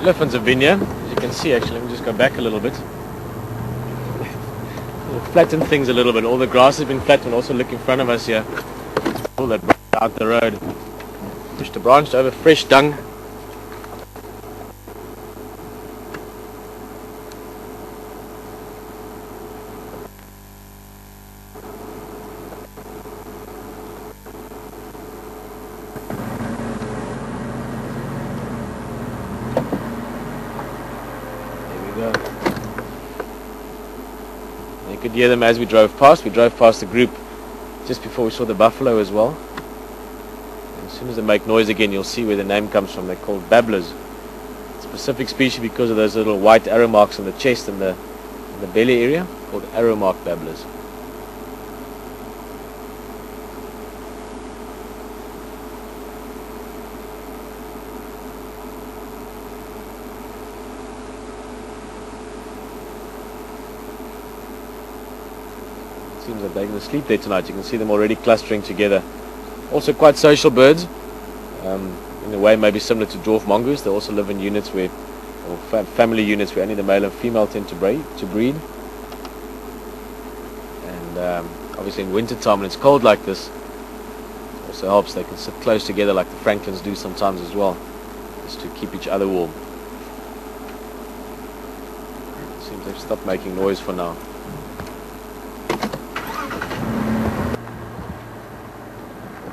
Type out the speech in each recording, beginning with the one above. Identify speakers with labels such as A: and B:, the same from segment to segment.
A: Elephants have been here, as you can see. Actually, let me just go back a little bit. We'll flatten things a little bit. All the grass has been flattened. Also look in front of us here. Pull that branch out the road. Push the branch over fresh dung. You could hear them as we drove past. We drove past the group just before we saw the buffalo as well. And as soon as they make noise again, you'll see where the name comes from. They're called babblers. Specific species because of those little white arrow marks on the chest and the belly area, called arrow mark babblers. Seems like they're going to sleep there tonight. You can see them already clustering together. Also quite social birds, in a way maybe similar to dwarf mongoose. They also live in units where, or family units where only the male and female tend to breed. And obviously in winter time when it's cold like this, it also helps. They can sit close together like the francolins do sometimes as well, just to keep each other warm. It seems they've stopped making noise for now.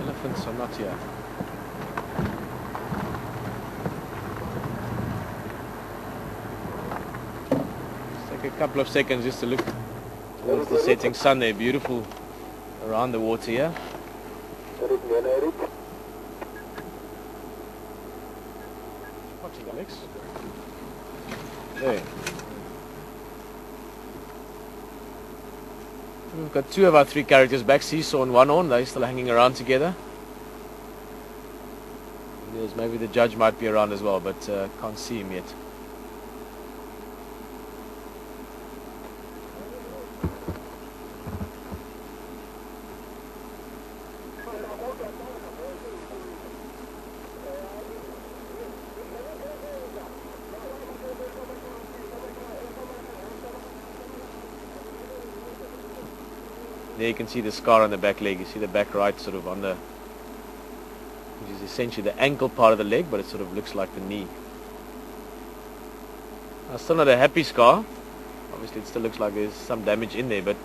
A: Elephants are not here. Let's take a couple of seconds just to look towards the setting sun there. Beautiful around the water here. Watching Alex. There. We've got two of our three characters back, Seesaw and One Horn. They're still hanging around together. There's maybe the judge might be around as well, but can't see him yet. There you can see the scar on the back leg. You see the back right sort of on the, which is essentially the ankle part of the leg, but it sort of looks like the knee. Now, still not a happy scar. Obviously it still looks like there's some damage in there, but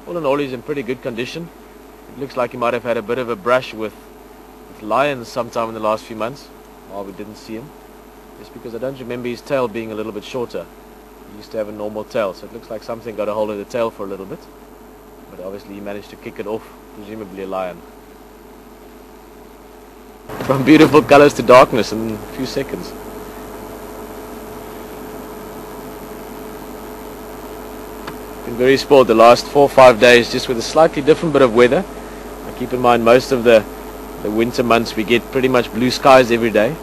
A: all in all he's in pretty good condition. It looks like he might have had a bit of a brush with lions sometime in the last few months while we didn't see him. Just because I don't remember his tail being a little bit shorter. He used to have a normal tail, so it looks like something got a hold of the tail for a little bit. But obviously he managed to kick it off, presumably a lion. From beautiful colors to darkness in a few seconds. Been very spoiled the last 4 or 5 days, just with a slightly different bit of weather. Now keep in mind most of the winter months we get pretty much blue skies every day.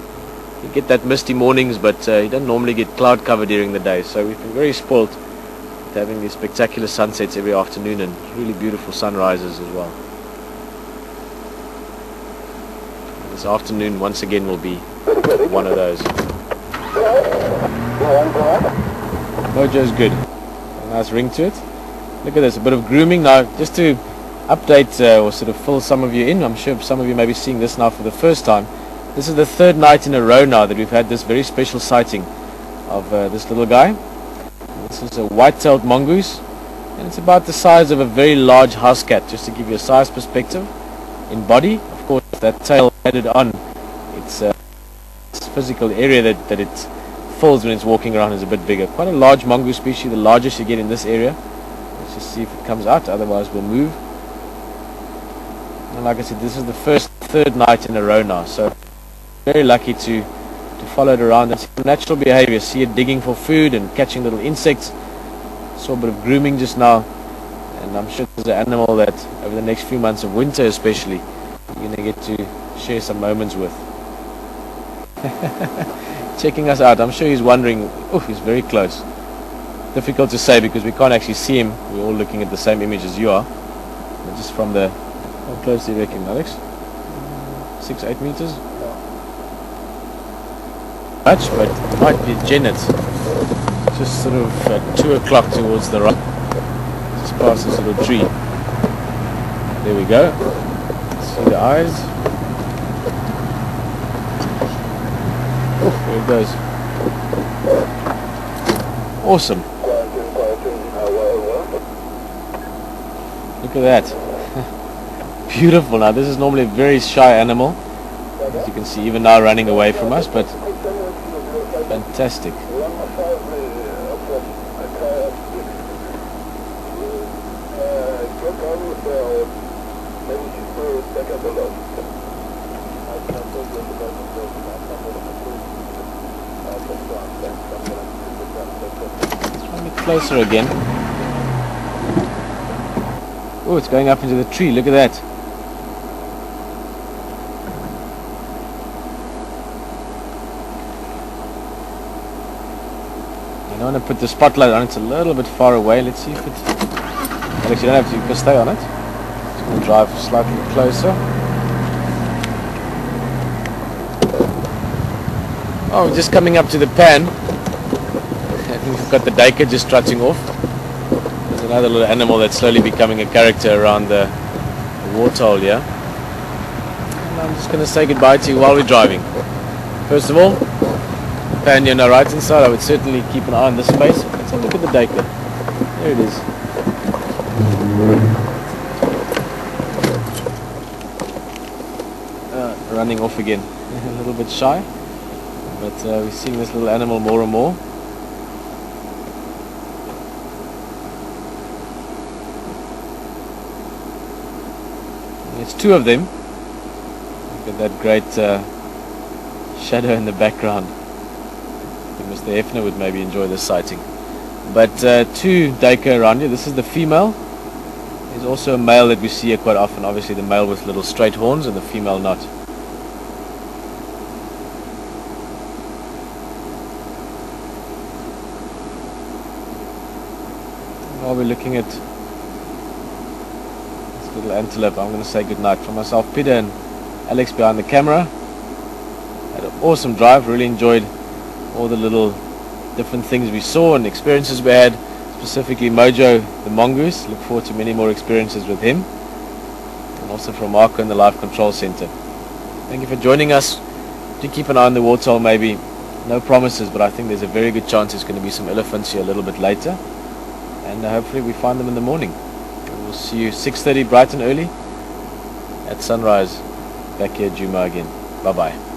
A: You get that misty mornings, but you don't normally get cloud cover during the day. So we've been very spoiled having these spectacular sunsets every afternoon and really beautiful sunrises as well. This afternoon once again will be one of those. Mojo's good. A nice ring to it. Look at this, a bit of grooming. Now just to update or sort of fill some of you in, I'm sure some of you may be seeing this now for the first time. This is the third night in a row now that we've had this very special sighting of this little guy. This is a white-tailed mongoose, and it's about the size of a very large house cat, just to give you a size perspective. In body, of course, that tail added on, its physical area that it fills when it's walking around is a bit bigger. Quite a large mongoose species, the largest you get in this area. Let's just see if it comes out, otherwise we'll move. And like I said, this is the third night in a row now, so very lucky to follow it around and see natural behavior. See it digging for food and catching little insects. Saw a bit of grooming just now, and I'm sure there's an animal that over the next few months of winter especially you're going to get to share some moments with. Checking us out. I'm sure he's wondering. Oh, he's very close. Difficult to say because we can't actually see him. We're all looking at the same image as you are, but just from the, how close do you reckon, Alex? 6-8 meters? much, but it might be Janet. Just sort of at 2 o'clock towards the right. Just past this little tree. There we go. See the eyes. Oh, there it goes. Awesome. Look at that. Beautiful. Now this is normally a very shy animal, as you can see, even now running away from us, but fantastic. Let's try and get closer again. Oh, it's going up into the tree. Look at that. I don't want to put the spotlight on it. It's a little bit far away. Let's see if it... Alex, you don't have to. You can stay on it. Just going to drive slightly closer. Oh, we're just coming up to the pan. I think we've got the duiker just trotting off. There's another little animal that's slowly becoming a character around the waterhole here. And I'm just going to say goodbye to you while we're driving. First of all, pan here on the right hand side, I would certainly keep an eye on this space. Let's have a look at the duiker. There it is. Running off again. A little bit shy, but we're seeing this little animal more and more. There's two of them. Look at that great shadow in the background. I think Mr. Hefner would maybe enjoy this sighting. But two duiker around here. This is the female. There's also a male that we see here quite often. Obviously the male with little straight horns and the female not. While we're looking at this little antelope, I'm going to say goodnight from myself, Peter, and Alex behind the camera. Had an awesome drive. Really enjoyed all the little different things we saw and experiences we had, specifically Mojo the mongoose. Look forward to many more experiences with him, and also from Marco in the Life Control Center. Thank you for joining us. Do keep an eye on the waterhole. Maybe no promises, but I think there's a very good chance there's going to be some elephants here a little bit later, and hopefully we find them in the morning. We'll see you 6:30 bright and early at sunrise back here at Juma again. Bye bye.